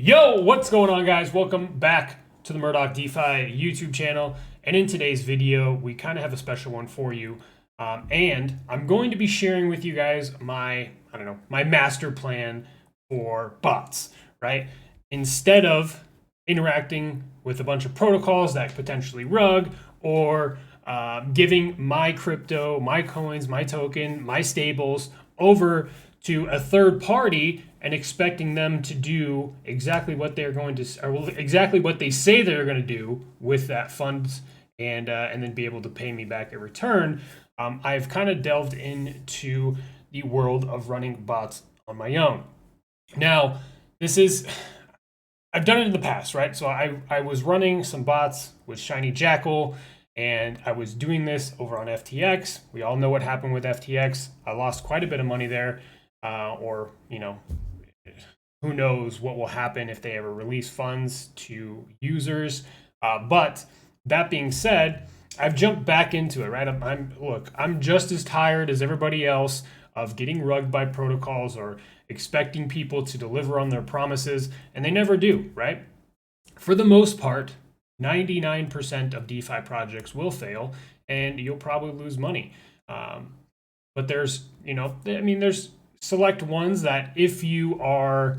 Yo, what's going on, guys? Welcome back to the Murdoch DeFi YouTube channel. And in today's video, we kind of have a special one for you. And I'm going to be sharing with you guys my master plan for bots, right? Instead of interacting with a bunch of protocols that potentially rug or giving my crypto, my coins, my token, my stables over to a third party and expecting them to do exactly what they're going to, or exactly what they say they're going to do with that funds, and then be able to pay me back in return. I've kind of delved into the world of running bots on my own. Now, I've done it in the past, right? So I was running some bots with Shiny Jackal, and I was doing this over on FTX. We all know what happened with FTX. I lost quite a bit of money there, who knows what will happen if they ever release funds to users. But that being said, I've jumped back into it, right? I'm just as tired as everybody else of getting rugged by protocols or expecting people to deliver on their promises, and they never do, right? For the most part, 99% of DeFi projects will fail, and you'll probably lose money. But there's select ones that if you are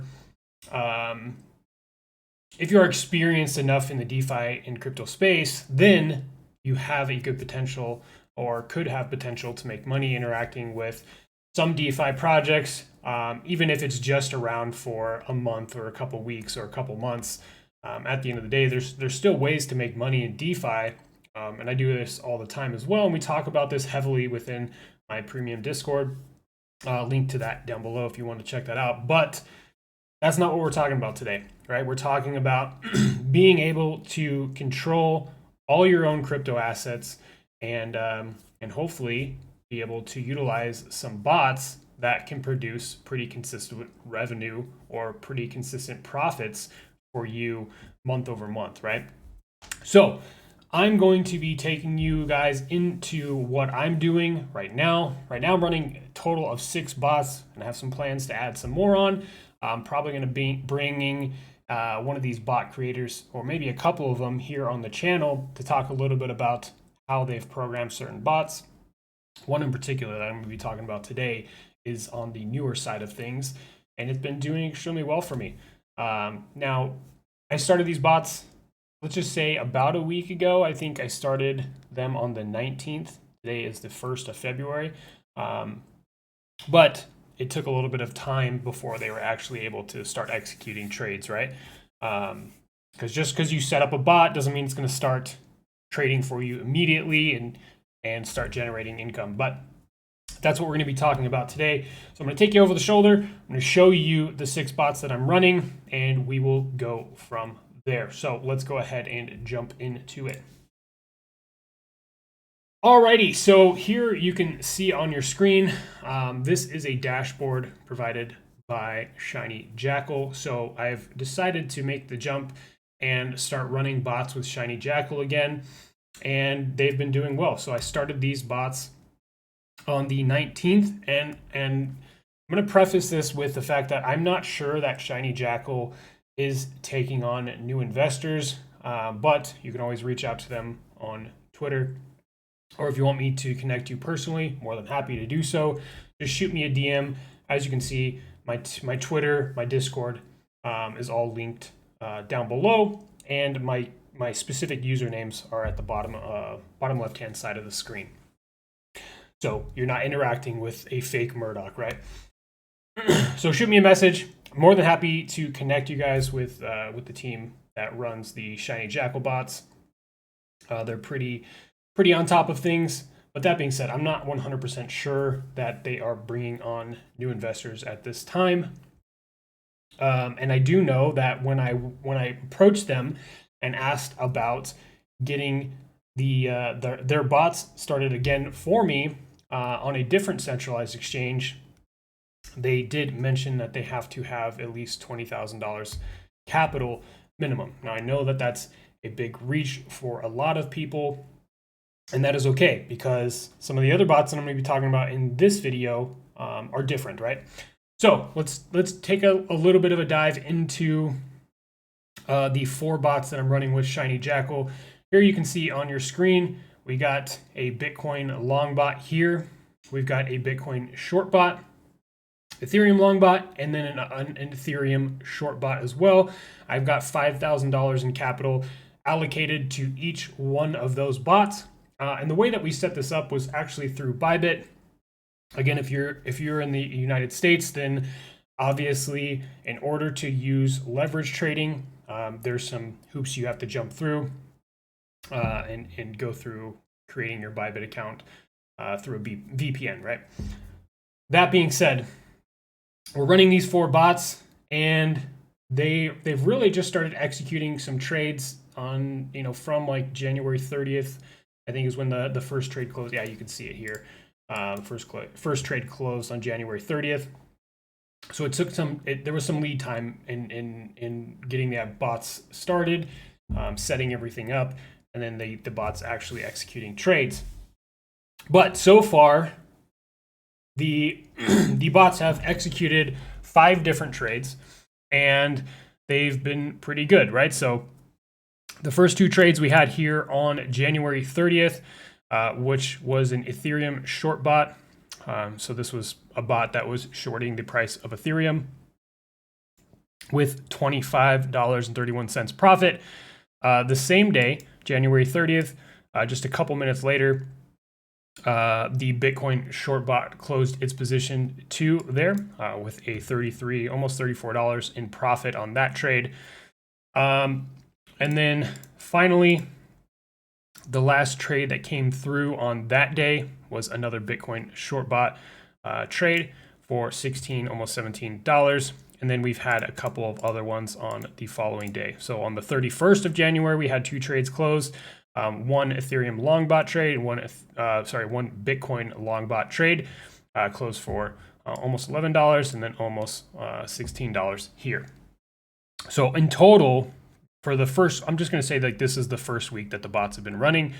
experienced enough in the DeFi and crypto space, then you have a good potential or could have potential to make money interacting with some DeFi projects, even if it's just around for a month or a couple weeks or a couple months. At the end of the day, there's still ways to make money in DeFi, and I do this all the time as well. And we talk about this heavily within my premium Discord. Link to that down below if you want to check that out. But that's not what we're talking about today, right? We're talking about being able to control all your own crypto assets and hopefully be able to utilize some bots that can produce pretty consistent revenue or pretty consistent profits for you month over month, right? So I'm going to be taking you guys into what I'm doing right now. Right now I'm running a total of 6 bots, and I have some plans to add some more on. I'm probably going to be bringing one of these bot creators, or maybe a couple of them, here on the channel to talk a little bit about how they've programmed certain bots. One in particular that I'm going to be talking about today is on the newer side of things, and it's been doing extremely well for me. Now, I started these bots, let's just say about a week ago. I think I started them on the 19th. Today is the 1st of February. But it took a little bit of time before they were actually able to start executing trades, right? Because just because you set up a bot doesn't mean it's going to start trading for you immediately and start generating income. But that's what we're going to be talking about today. So I'm going to take you over the shoulder. I'm going to show you the 6 bots that I'm running, and we will go from there. So let's go ahead and jump into it. Alrighty, so here you can see on your screen, this is a dashboard provided by Shiny Jackal. So I've decided to make the jump and start running bots with Shiny Jackal again, and they've been doing well. So I started these bots on the 19th, and I'm going to preface this with the fact that I'm not sure that Shiny Jackal is taking on new investors, but you can always reach out to them on Twitter, or if you want me to connect you personally, more than happy to do so. Just shoot me a DM. As you can see, my Twitter, my Discord is all linked down below, and my specific usernames are at the bottom left-hand side of the screen. So you're not interacting with a fake Murdoch, right? So shoot me a message. I'm more than happy to connect you guys with the team that runs the Shiny Jackal bots. They're pretty on top of things. But that being said, I'm not 100% sure that they are bringing on new investors at this time. And I do know that when I approached them and asked about getting their bots started again for me on a different centralized exchange, they did mention that they have to have at least $20,000 capital minimum. Now, I know that that's a big reach for a lot of people, and that is okay, because some of the other bots that I'm going to be talking about in this video are different, right? So let's take a little bit of a dive into the 4 bots that I'm running with Shiny Jackal. Here you can see on your screen, we got a Bitcoin long bot here. We've got a Bitcoin short bot, Ethereum long bot, and then an Ethereum short bot as well. I've got $5,000 in capital allocated to each one of those bots. And the way that we set this up was actually through Bybit. Again, if you're in the United States, then obviously in order to use leverage trading, there's some hoops you have to jump through and go through creating your Bybit account through a VPN, right? That being said, we're running these 4 bots, and they've really just started executing some trades on, from like January 30th, I think is when the first trade closed. Yeah, you can see it here. First trade closed on January 30th. So it took there was some lead time in getting the bots started, setting everything up, and then the bots actually executing trades. But so far, the bots have executed 5 different trades, and they've been pretty good, right? So the first 2 trades we had here on January 30th, which was an Ethereum short bot. So this was a bot that was shorting the price of Ethereum with $25.31 profit. The same day, January 30th, just a couple minutes later, the Bitcoin short bot closed its position 2 there with a almost $34 in profit on that trade. And then finally, the last trade that came through on that day was another Bitcoin short bot trade for almost $17. And then we've had a couple of other ones on the following day. So on the 31st of January, we had 2 trades closed. One Ethereum long bot trade, and one Bitcoin long bot trade closed for almost $11 and then almost $16 here. So in total, for the first, I'm just going to say like this is the first week that the bots have been running.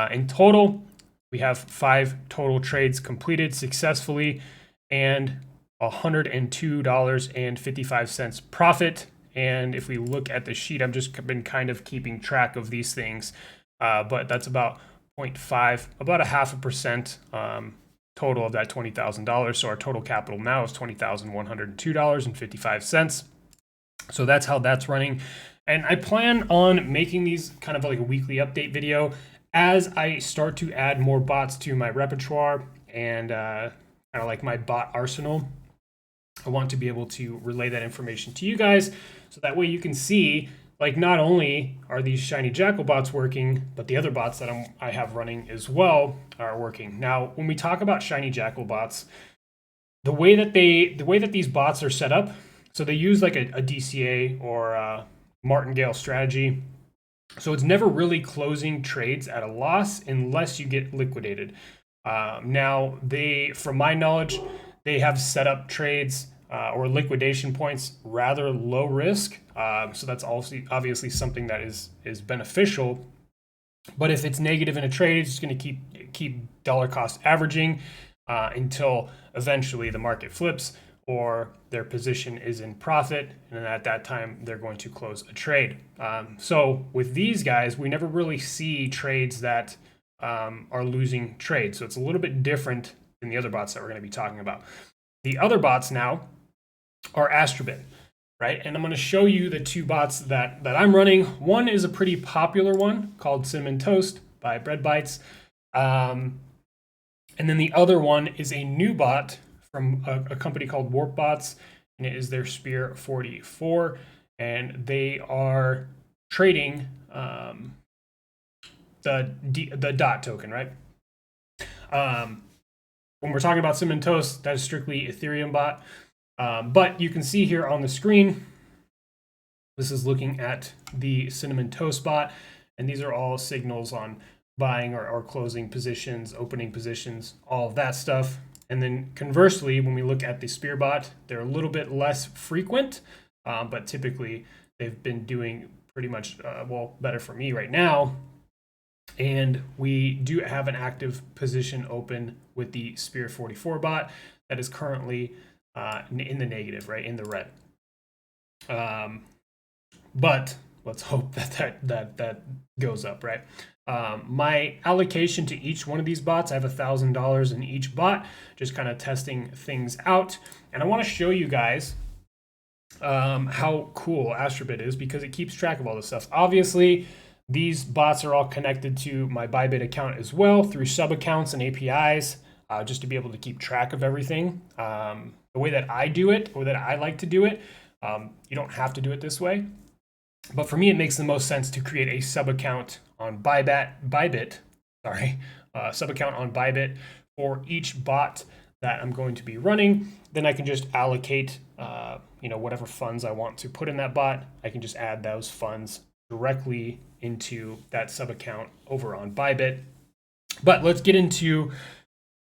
In total, we have 5 total trades completed successfully and $102.55 profit. And if we look at the sheet, I've just been kind of keeping track of these things, but that's about 0.5, about 0.5% total of that $20,000. So our total capital now is $20,102.55. So that's how that's running. And I plan on making these kind of like a weekly update video as I start to add more bots to my repertoire and kind of like my bot arsenal. I want to be able to relay that information to you guys so that way you can see like not only are these Shiny Jackal bots working, but the other bots that I have running as well are working. Now, when we talk about Shiny Jackal bots, the way that these bots are set up, so they use like a DCA or a martingale strategy. So it's never really closing trades at a loss unless you get liquidated. Now, from my knowledge, they have set up trades or liquidation points rather low risk. So that's also obviously something that is beneficial. But if it's negative in a trade, it's just going to keep dollar cost averaging until eventually the market flips or their position is in profit, and at that time they're going to close a trade. So with these guys, we never really see trades that are losing trades. So it's a little bit different than the other bots that we're going to be talking about. The other bots now are Astrobit, right? And I'm going to show you the 2 bots that I'm running. One is a pretty popular one called Cinnamon Toast by Bread Bites. And then the other one is a new bot from a company called Warp Bots, and it is their Spear 44, and they are trading the DOT token, right? When we're talking about Cinnamon Toast, that is strictly Ethereum bot, but you can see here on the screen, this is looking at the Cinnamon Toast bot, and these are all signals on buying or closing positions, opening positions, all of that stuff. And then conversely, when we look at the Spear bot, they're a little bit less frequent, but typically they've been doing pretty much, better for me right now. And we do have an active position open with the Spear 44 bot that is currently in the negative, right, in the red. but let's hope that goes up, right? My allocation to each one of these bots, I have $1,000 in each bot, just kind of testing things out. And I want to show you guys how cool Astrobit is because it keeps track of all this stuff. Obviously, these bots are all connected to my Bybit account as well through sub accounts and APIs, just to be able to keep track of everything. The way that I do it, or that I like to do it, you don't have to do it this way. But for me, it makes the most sense to create a sub account on Bybit, sub account on Bybit for each bot that I'm going to be running. Then I can just allocate, whatever funds I want to put in that bot. I can just add those funds directly into that sub account over on Bybit. But let's get into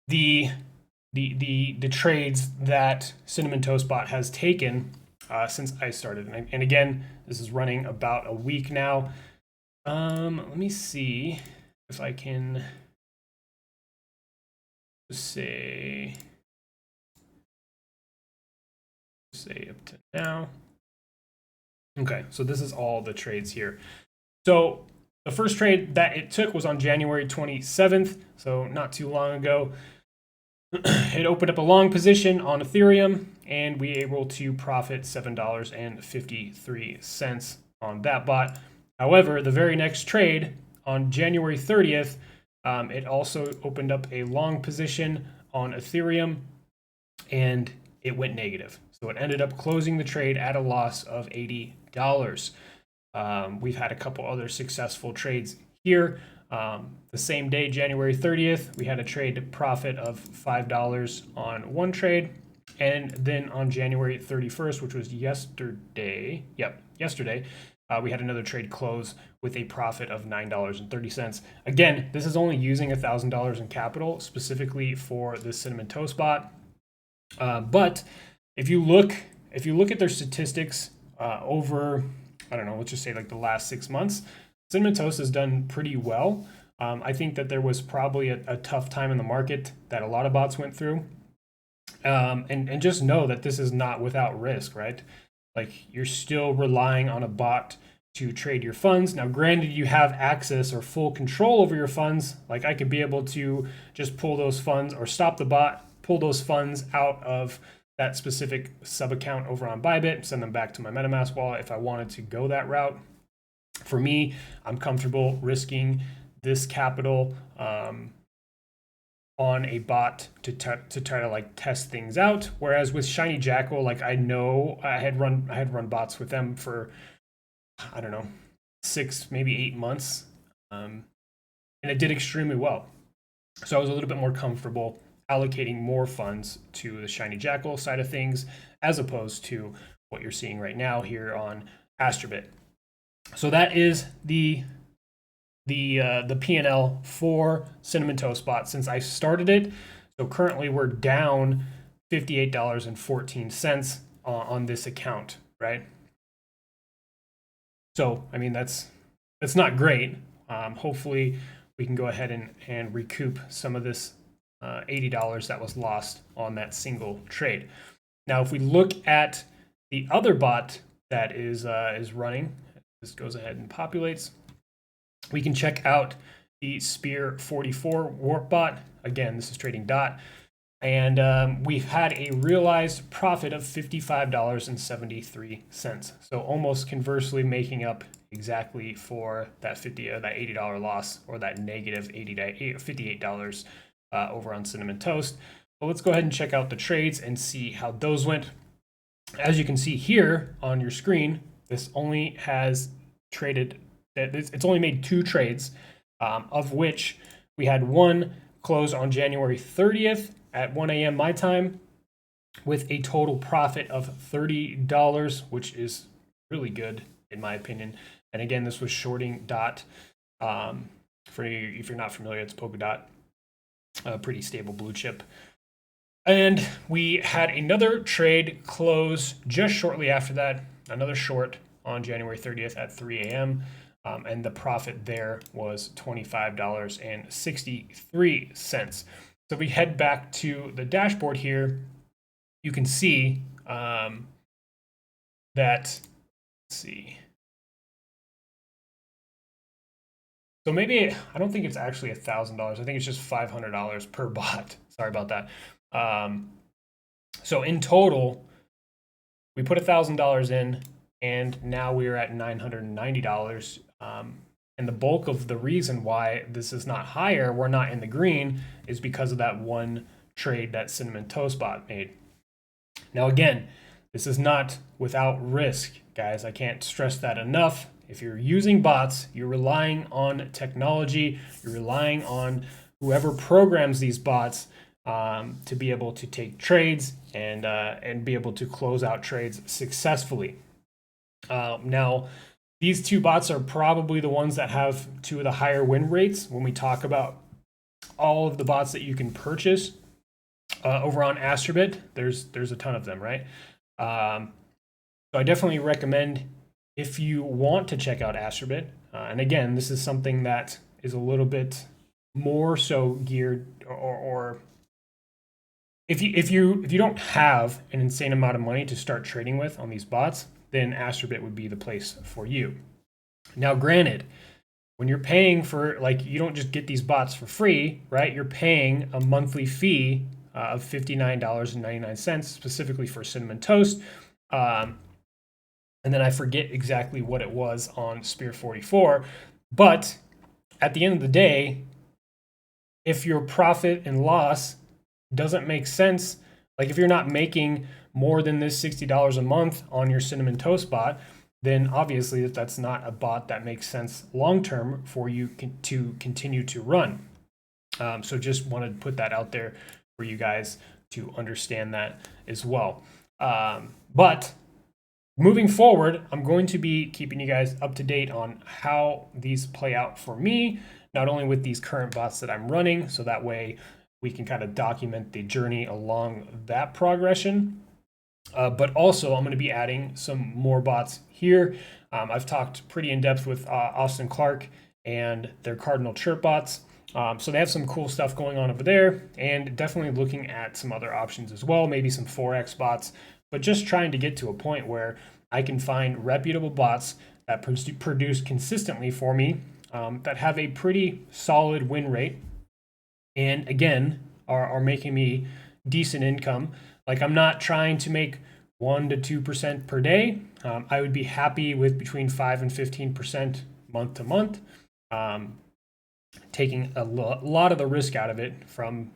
the trades that Cinnamon Toast Bot has taken since I started. And again, this is running about a week now. Let me see if I can say up to now. Okay, so this is all the trades here. So the first trade that it took was on January 27th, so not too long ago. It opened up a long position on Ethereum, and we were able to profit $7.53 on that bot. However, the very next trade on January 30th, it also opened up a long position on Ethereum, and it went negative. So it ended up closing the trade at a loss of $80. We've had a couple other successful trades here. The same day, January 30th, we had a trade profit of $5 on one trade. And then on January 31st, which was yesterday, we had another trade close with a profit of $9.30. Again, this is only using $1,000 in capital specifically for the Cinnamon Toast Bot. But if you look at their statistics over, I don't know, let's just say like the last 6 months, Cinnamon Toast has done pretty well. I think that there was probably a tough time in the market that a lot of bots went through. And just know that this is not without risk, right? Like, you're still relying on a bot to trade your funds. Now, granted, you have access or full control over your funds. Like, I could be able to just pull those funds or stop the bot, pull those funds out of that specific sub account over on Bybit, send them back to my MetaMask wallet if I wanted to go that route. For me, I'm comfortable risking this capital on a bot to try to like test things out. Whereas with Shiny Jackal, like, I know I had run bots with them for, I don't know, 6, maybe 8 months, and it did extremely well. So I was a little bit more comfortable allocating more funds to the Shiny Jackal side of things, as opposed to what you're seeing right now here on Astrobit. So that is the P&L for Cinnamon Toast Bot since I started it. So currently we're down $58.14 on this account, right? So, I mean, that's not great. Hopefully we can go ahead and recoup some of this $80 that was lost on that single trade. Now, if we look at the other bot that is running, this goes ahead and populates. We can check out the Spear 44 Warp Bot. Again, this is trading DOT. And we've had a realized profit of $55.73. So almost conversely making up exactly for that $80 loss, or that negative $58 over on Cinnamon Toast. But let's go ahead and check out the trades and see how those went. As you can see here on your screen, this only has traded, it's only made 2 trades, of which we had one close on January 30th at 1 a.m. my time with a total profit of $30, which is really good in my opinion. And again, this was shorting DOT. For you, if you're not familiar, it's Polkadot, a pretty stable blue chip. And we had another trade close just shortly after that, another short on January 30th at 3 a.m. And the profit there was $25.63. So if we head back to the dashboard here, you can see that, let's see, So maybe, I don't think it's actually $1,000. I think it's just $500 per bot. Sorry about that. So in total, we put $1,000 in, and now we are at $990. And the bulk of the reason why this is not higher, we're not in the green, is because of that one trade that Cinnamon Toast bot made. Now again, this is not without risk, guys. I can't stress that enough. If you're using bots, you're relying on technology, you're relying on whoever programs these bots to be able to take trades and be able to close out trades successfully. Now, these two bots are probably the ones that have two of the higher win rates when we talk about all of the bots that you can purchase over on Astrobit. There's a ton of them, right? So I definitely recommend, if you want to check out Astrobit, and again, this is something that is a little bit more so geared, or if you don't have an insane amount of money to start trading with on these bots, then Astrobit would be the place for you. Now, granted, when you're paying for, like, you don't just get these bots for free, right? You're paying a monthly fee of $59.99 specifically for Cinnamon Toast. And then I forget exactly what it was on Spear 44. But at the end of the day, if your profit and loss doesn't make sense, like if you're not making more than this $60 a month on your Cinnamon Toast bot, then obviously that's not a bot that makes sense long-term for you to continue to run. So just wanted to put that out there for you guys to understand that as well. But moving forward, I'm going to be keeping you guys up to date on how these play out for me, not only with these current bots that I'm running, so that way we can kind of document the journey along that progression. But also, I'm going to be adding some more bots here. I've talked pretty in depth with Austin Clark and their Cardinal Chirp bots. So they have some cool stuff going on over there, and definitely looking at some other options as well, maybe some Forex bots, but just trying to get to a point where I can find reputable bots that produce consistently for me, that have a pretty solid win rate, and again, are making me decent income. Like, I'm not trying to make 1 to 2% per day. I would be happy with between 5 and 15% month to month, taking a lot of the risk out of it from,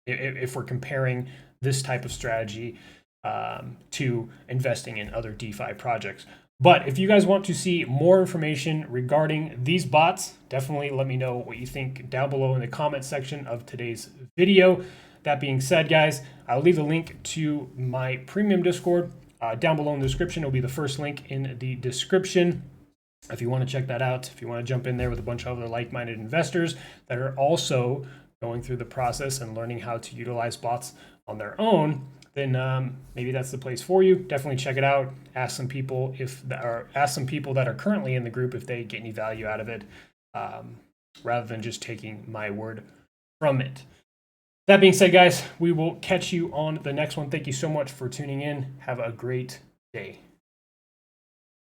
if we're comparing this type of strategy to investing in other DeFi projects. But if you guys want to see more information regarding these bots, definitely let me know what you think down below in the comment section of today's video. That being said, guys, I'll leave the link to my premium Discord down below in the description. It'll be the first link in the description if you want to check that out. If you want to jump in there with a bunch of other like-minded investors that are also going through the process and learning how to utilize bots on their own, then maybe that's the place for you. Definitely check it out. Ask some people that are currently in the group if they get any value out of it, rather than just taking my word from it. That being said, guys, we will catch you on the next one. Thank you so much for tuning in. Have a great day.